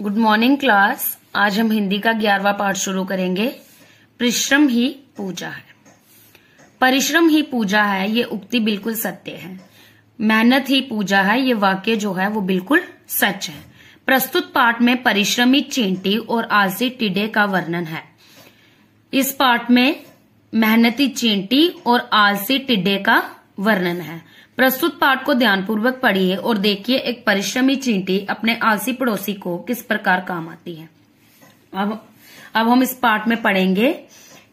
Good morning class. आज हम हिंदी का 11वां पाठ शुरू करेंगे। परिश्रम ही पूजा है। परिश्रम ही पूजा है, ये उक्ति बिल्कुल सत्य है। मेहनत ही पूजा है, ये वाक्य जो है वो बिल्कुल सच है। प्रस्तुत पाठ में परिश्रमी चींटी और आलसी टिड्डे का वर्णन है। इस पाठ में मेहनती चींटी और आलसी टिड्डे का वर्णन है। प्रस्तुत पाठ को ध्यानपूर्वक पढ़िए और देखिए एक परिश्रमी चींटी अपने आलसी पड़ोसी को किस प्रकार काम आती है। अब हम इस पाठ में पढ़ेंगे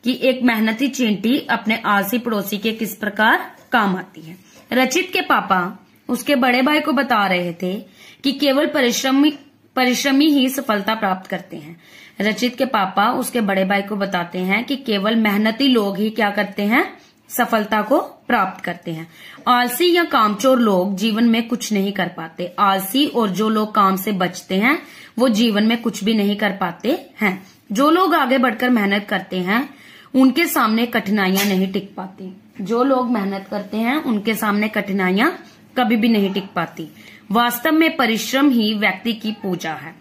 कि एक मेहनती चींटी अपने आलसी पड़ोसी के किस प्रकार काम आती है। रचित के पापा उसके बड़े भाई को बता रहे थे कि केवल परिश्रमी ही सफलता प्राप्त करते हैं। रचित के पापा उसके बड़े भाई को बताते हैं कि केवल मेहनती लोग ही क्या करते हैं, सफलता को प्राप्त करते हैं। आलसी या कामचोर लोग जीवन में कुछ नहीं कर पाते। आलसी और जो लोग काम से बचते हैं वो जीवन में कुछ भी नहीं कर पाते हैं। जो लोग आगे बढ़कर मेहनत करते हैं उनके सामने कठिनाइयां नहीं टिक पाती। जो लोग मेहनत करते हैं उनके सामने कठिनाइयां कभी भी नहीं टिक पाती। वास्तव में परिश्रम ही व्यक्ति की पूजा है।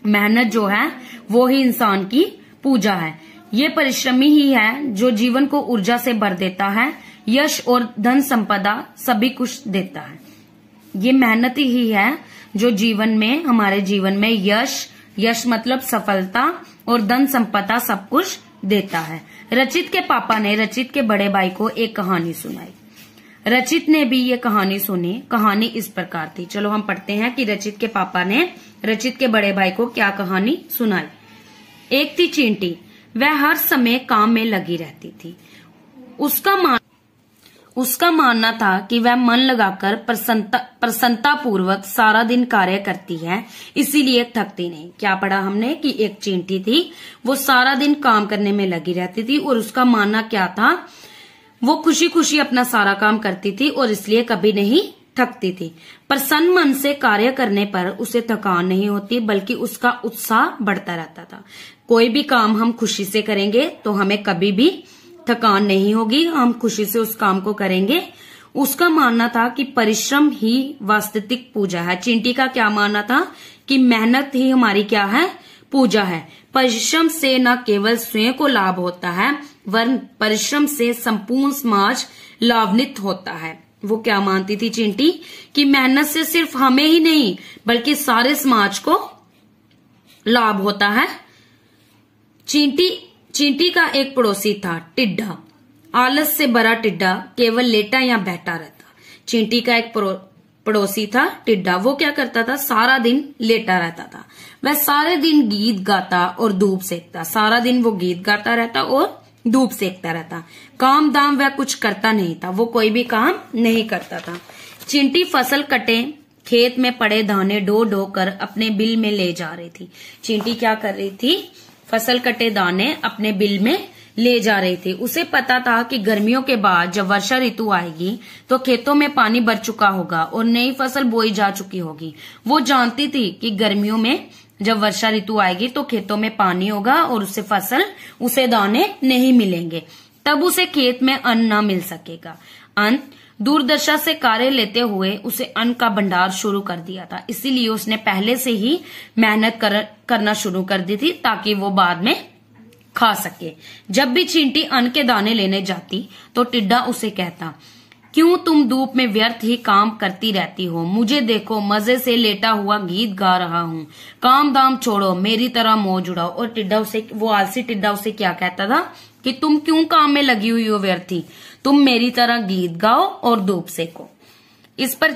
मेहनत जो है वो ही इंसान की पूजा है। ये परिश्रमी ही है जो जीवन को ऊर्जा से भर देता है, यश और धन संपदा सभी कुछ देता है। ये मेहनत ही है जो जीवन में, हमारे जीवन में यश मतलब सफलता और धन संपदा सब कुछ देता है। रचित के पापा ने रचित के बड़े भाई को एक कहानी सुनाई। रचित ने भी ये कहानी सुनी। कहानी इस प्रकार थी। चलो हम पढ़ते हैं कि रचित के पापा ने रचित के बड़े भाई को क्या कहानी सुनाई। एक थी चींटी, वह हर समय काम में लगी रहती थी। उसका मानना था कि वह मन लगाकर प्रसन्नता पूर्वक सारा दिन कार्य करती है, इसीलिए थकती नहीं। क्या पढ़ा हमने कि एक चींटी थी, वो सारा दिन काम करने में लगी रहती थी और उसका मानना क्या था, वो खुशी खुशी अपना सारा काम करती थी और इसलिए कभी नहीं थकती थी। प्रसन्न मन से कार्य करने पर उसे थकान नहीं होती, बल्कि उसका उत्साह बढ़ता रहता था। कोई भी काम हम खुशी से करेंगे तो हमें कभी भी थकान नहीं होगी, हम खुशी से उस काम को करेंगे। उसका मानना था कि परिश्रम ही वास्तविक पूजा है। चींटी का क्या मानना था कि मेहनत ही हमारी क्या है, पूजा है। परिश्रम से न केवल स्वयं को लाभ होता है वरन परिश्रम से संपूर्ण समाज लाभान्वित होता है। वो क्या मानती थी चींटी कि मेहनत से सिर्फ हमें ही नहीं बल्कि सारे समाज को लाभ होता है। चींटी का एक पड़ोसी था टिड्डा, आलस से भरा टिड्डा, केवल लेटा या बैठा रहता। चींटी का एक पड़ोसी था टिड्डा। वो क्या करता था, सारा दिन लेटा रहता था। वह सारे दिन गीत गाता और धूप सेकता। सारा दिन वो गीत गाता रहता और धूप सेकता रहता। काम दाम वह कुछ करता नहीं था, वो कोई भी काम नहीं करता था। चींटी फसल कटे खेत में पड़े दाने ढो ढो कर अपने बिल में ले जा रही थी। चींटी क्या कर रही थी, फसल कटे दाने अपने बिल में ले जा रही थी। उसे पता था कि गर्मियों के बाद जब वर्षा ऋतु आएगी तो खेतों में पानी भर चुका होगा और नई फसल बोई जा चुकी होगी। वो जानती थी कि गर्मियों में जब वर्षा ऋतु आएगी तो खेतों में पानी होगा और उसे दाने नहीं मिलेंगे, तब उसे खेत में अन्न न मिल सकेगा। अंत दूरदर्शा से कार्य लेते हुए उसे अन्न का भंडार शुरू कर दिया था। इसीलिए उसने पहले से ही मेहनत करना शुरू कर दी थी ताकि वो बाद में खा सके। जब भी चींटी अन्न के दाने लेने जाती तो टिड्डा उसे कहता, क्यों तुम धूप में व्यर्थ ही काम करती रहती हो, मुझे देखो मजे से लेटा हुआ गीत गा रहा हूँ, काम दाम छोड़ो, मेरी तरह मौज उड़ाओ। और वो आलसी टिड्डा उसे क्या कहता था कि तुम क्यों काम में लगी हुई हो व्यर्थी, तुम मेरी तरह गीत गाओ और धूप सेको। इस पर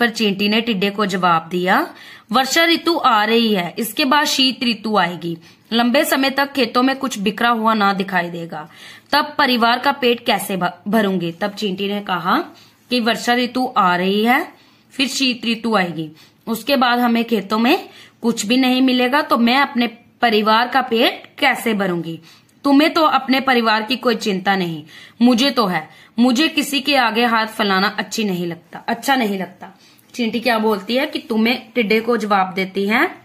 चींटी ने टिड्डे को जवाब दिया, वर्षा ऋतु आ रही है, इसके बाद शीत ऋतु आएगी, लंबे समय तक खेतों में कुछ बिखरा हुआ ना दिखाई देगा, तब परिवार का पेट कैसे भरूंगी। तब चींटी ने कहा कि वर्षा ऋतु आ रही है, फिर शीत ऋतु आएगी, उसके बाद हमें खेतों में कुछ भी नहीं मिलेगा, तो मैं अपने परिवार का पेट कैसे भरूंगी। तुम्हें तो अपने परिवार की कोई चिंता नहीं, मुझे तो है। मुझे किसी के आगे हाथ फैलाना अच्छा नहीं लगता। चींटी क्या बोलती है कि टिड्डे को जवाब देती है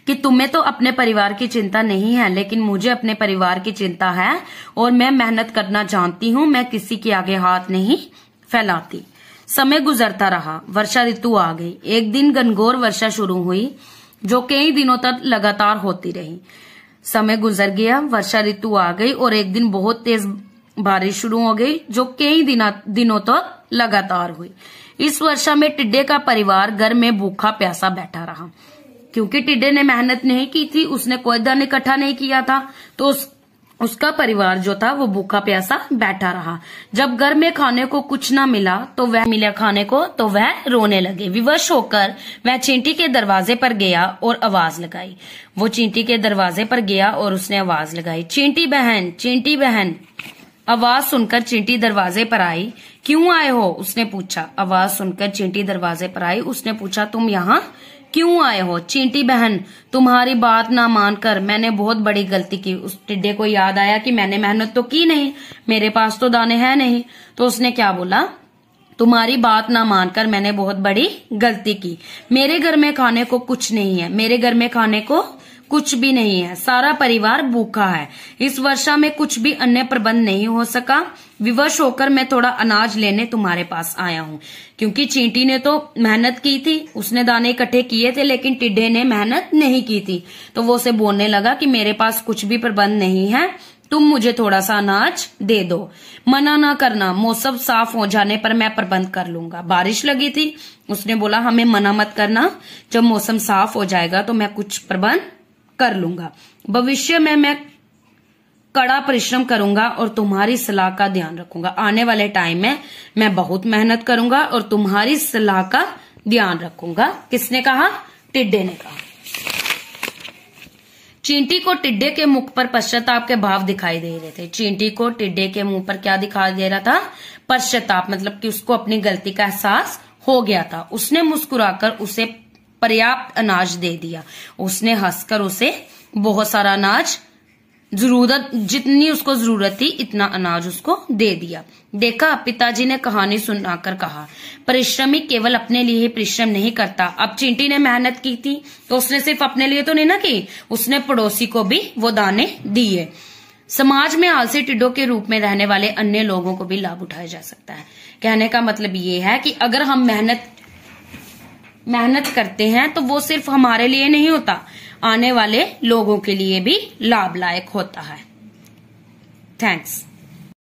कि तुम्हें तो अपने परिवार की चिंता नहीं है, लेकिन मुझे अपने परिवार की चिंता है और मैं मेहनत करना जानती हूँ, मैं किसी के आगे हाथ नहीं फैलाती। समय गुजरता रहा, वर्षा ऋतु आ गई। एक दिन घनघोर वर्षा शुरू हुई जो कई दिनों तक लगातार होती रही। समय गुजर गया, वर्षा ऋतु आ गई और एक दिन बहुत तेज बारिश शुरू हो गई जो कई दिनों तक लगातार हुई। इस वर्षा में टिड्डे का परिवार घर में भूखा प्यासा बैठा रहा, क्योंकि टिड्डे ने मेहनत नहीं की थी, उसने कोई धन इकट्ठा नहीं किया था, तो उसका परिवार जो था वो भूखा प्यासा बैठा रहा। जब घर में खाने को कुछ ना मिला तो वह रोने लगे। विवश होकर वह चींटी के दरवाजे पर गया और आवाज लगाई। वो चींटी के दरवाजे पर गया और उसने आवाज लगाई, चींटी बहन, चींटी बहन। आवाज सुनकर चींटी दरवाजे पर आई। क्यों आए हो? उसने पूछा। आवाज सुनकर चींटी दरवाजे पर आई। उसने पूछा, तुम यहाँ क्यों आए हो? चींटी बहन, तुम्हारी बात ना मानकर मैंने बहुत बड़ी गलती की। उस टिड्डे को याद आया कि मैंने मेहनत तो की नहीं, मेरे पास तो दाने हैं नहीं। तो उसने क्या बोला, तुम्हारी बात ना मानकर मैंने बहुत बड़ी गलती की। मेरे घर में खाने को कुछ नहीं है, मेरे घर में खाने को कुछ भी नहीं है, सारा परिवार भूखा है। इस वर्षा में कुछ भी अन्य प्रबंध नहीं हो सका। विवश होकर मैं थोड़ा अनाज लेने तुम्हारे पास आया हूँ। क्योंकि चींटी ने तो मेहनत की थी, उसने दाने इकट्ठे किए थे, लेकिन टिड्डे ने मेहनत नहीं की थी। तो वो उसे बोलने लगा कि मेरे पास कुछ भी प्रबंध नहीं है, तुम मुझे थोड़ा सा अनाज दे दो। मना ना करना, मौसम साफ हो जाने पर मैं प्रबंध कर लूंगा। बारिश लगी थी, उसने बोला हमें मना मत करना, जब मौसम साफ हो जाएगा तो मैं कुछ प्रबंध कर लूंगा। भविष्य में मैं कड़ा परिश्रम करूंगा और तुम्हारी सलाह का ध्यान रखूंगा। आने वाले टाइम में मैं बहुत मेहनत करूंगा और तुम्हारी सलाह का ध्यान रखूंगा। किसने कहा? टिड्डे ने कहा। चींटी को टिड्डे के मुख पर पश्चाताप के भाव दिखाई दे रहे थे। चींटी को टिड्डे के मुंह पर क्या दिखाई दे रहा था? पश्चाताप, मतलब कि उसको अपनी गलती का एहसास हो गया था। उसने मुस्कुराकर उसे पर्याप्त अनाज दे दिया। उसने हंसकर उसे बहुत सारा अनाज, जितनी उसको जरूरत थी इतना अनाज उसको दे दिया। देखा, पिताजी ने कहानी सुनाकर कहा, परिश्रमी केवल अपने लिए ही परिश्रम नहीं करता। अब चींटी ने मेहनत की थी तो उसने सिर्फ अपने लिए तो नहीं ना की, उसने पड़ोसी को भी वो दाने दिए। समाज में आलसी टिड्डों के रूप में रहने वाले अन्य लोगों को भी लाभ उठाया जा सकता है। कहने का मतलब ये है कि अगर हम मेहनत करते हैं तो वो सिर्फ हमारे लिए नहीं होता, आने वाले लोगों के लिए भी लाभदायक होता है। थैंक्स।